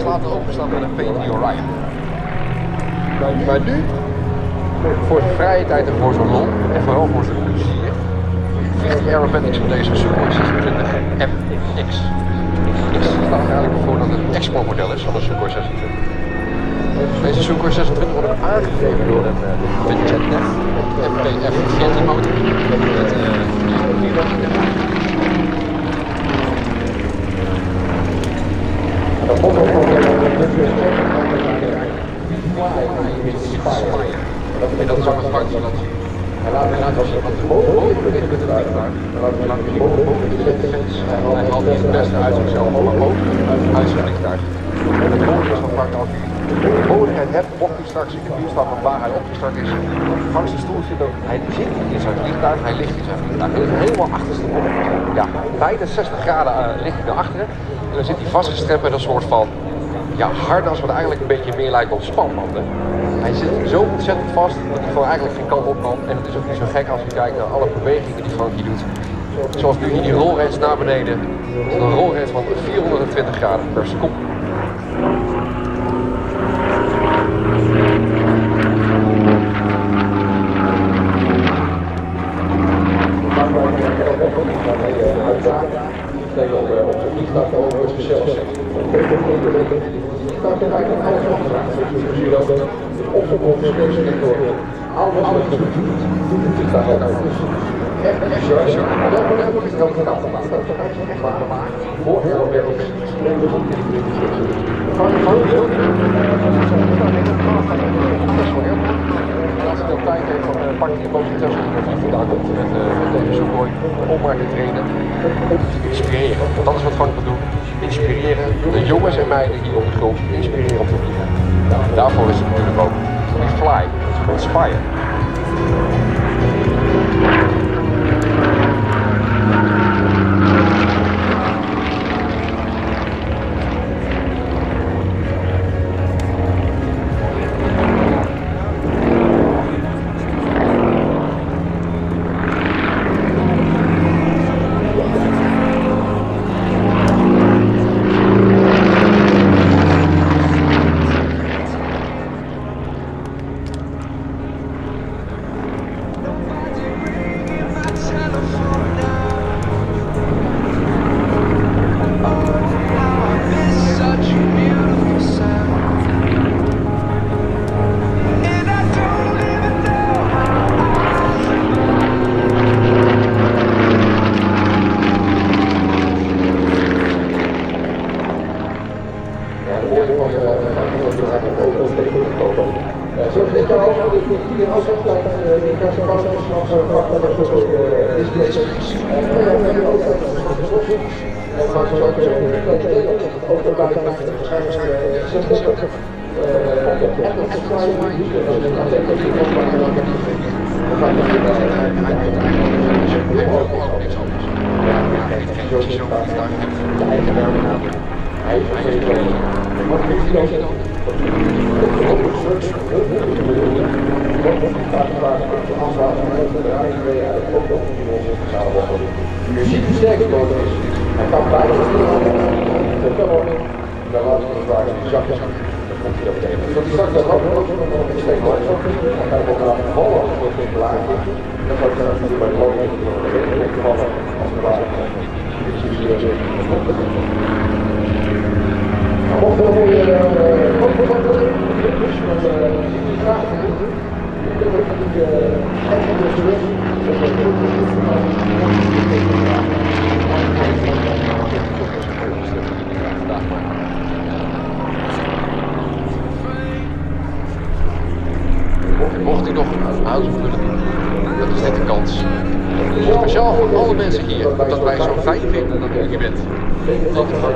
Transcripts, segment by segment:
Laten openstaan met een P3 Orion. Maar nu, voor zijn vrije tijd en voor zijn lol, en vooral voor zijn plezier, vliegt die aerobatics van deze Sukhoi SU-26MX. X staat eigenlijk voor dat het een exportmodel is van de Sukhoi 26. Deze Sukhoi 26 wordt ook aangedreven door een Vinjet MPF-40 motor. En dat is ook het hart van dat hij laat zien wat de boven met de luchtvaart. Hij laat zien boven de fans. Hij haalt niet het beste uit zichzelf, maar ook uit zijn vliegtuig. En het mooie is van vaak als je de mogelijkheid hebt, mocht hij straks in de buurt staan van waar hij opgestart is, langs de stoel zit ook, hij zit niet in zijn vliegtuig, hij ligt in zijn vliegtuig. Hij ligt helemaal achtersteop. Ja, bijna 60 graden ligt hij naar achteren. En dan zit hij vastgestrept met een soort van hard als wat eigenlijk een beetje meer lijkt op spanbanden. Hij zit zo ontzettend vast dat hij gewoon eigenlijk geen kant op kan. En het is ook niet zo gek als je kijkt naar alle bewegingen die Frankie doet. Zoals nu die rolrace naar beneden. Een rolrace van 420 graden per seconde. Als hij de tijd heeft, dan pakt hij een bootje tussen en vandaan komt met deze Sukhoi om maar te trainen. Inspireren, dat is wat Frank wil doen. Inspireren, de jongens en meiden hier op de grond inspireren om te vliegen. Daarvoor is het natuurlijk ook fly, inspire. Je ziet hoe sterk het motor is. Hij kan bijna dan laat ik het waar die zakjes. Dan komt hij op tegen. Dus die zak dat ook nog een steek langs. Dan kan ik ook naar de vallen als het een laagje. Dan gaat het natuurlijk bij de lopen vallen als het waar. Mocht er een mocht ik nog een aanzoek willen doen, dan is dit de kans. Speciaal voor alle mensen hier, dat wij zo fijn vinden dat u hier bent. Dank u wel.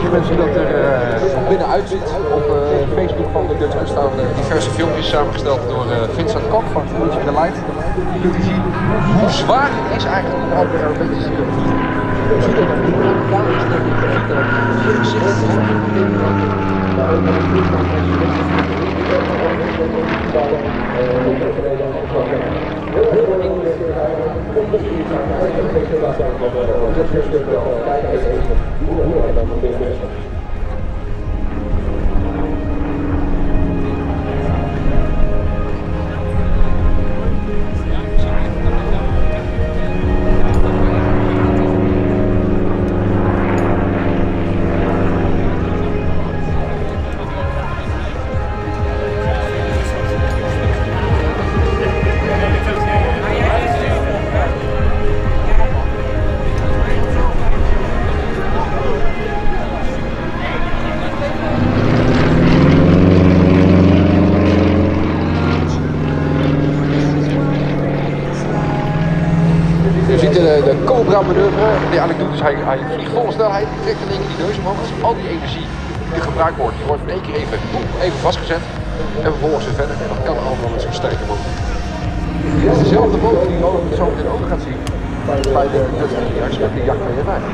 je mensen hoe dat er van binnenuit ziet. Op Facebook van de Dutch staan diverse filmpjes samengesteld door Vincent Kok van Politie de Light. Je kunt hier zien hoe zwaar het is eigenlijk om er een beetje te vliegen. Je ziet dat er een dames en je gezicht. De Cobra manoeuvre, wat hij eigenlijk doet is hij vliegt volle snelheid, hij trekt in één keer die neus omhoog, dus al die energie die gebruikt wordt, die wordt in één keer even vastgezet en vervolgens weer verder. En dat kan allemaal met zo'n sterke motor. Dit is dezelfde motor die je zo meteen ook gaat zien bij de PH-SMX, de jacht van je wijf.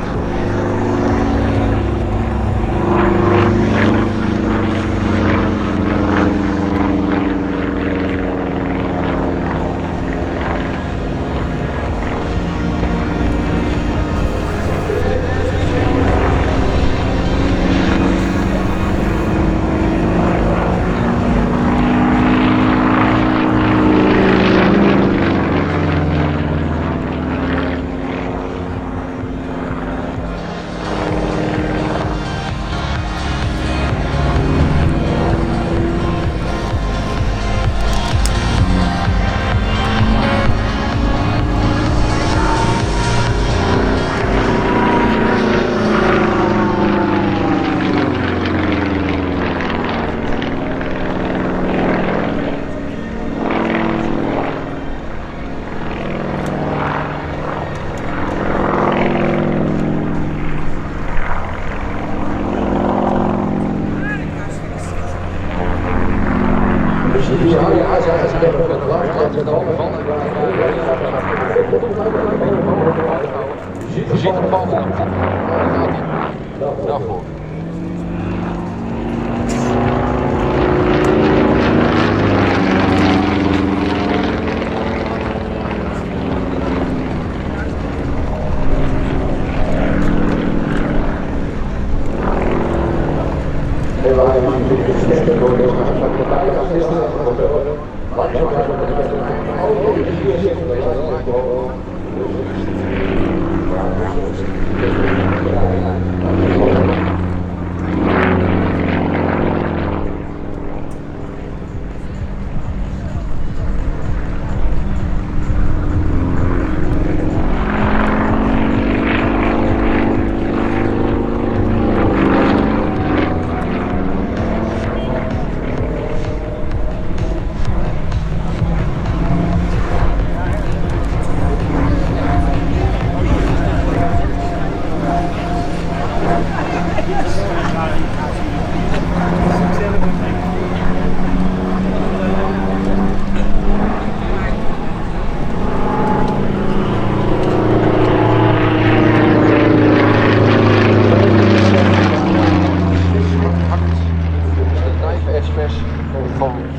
Je ziet hem vallen. Daarvoor.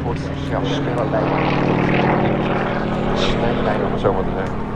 Voor het snelle lijnen. Snelle lijnen om het zo maar te zeggen.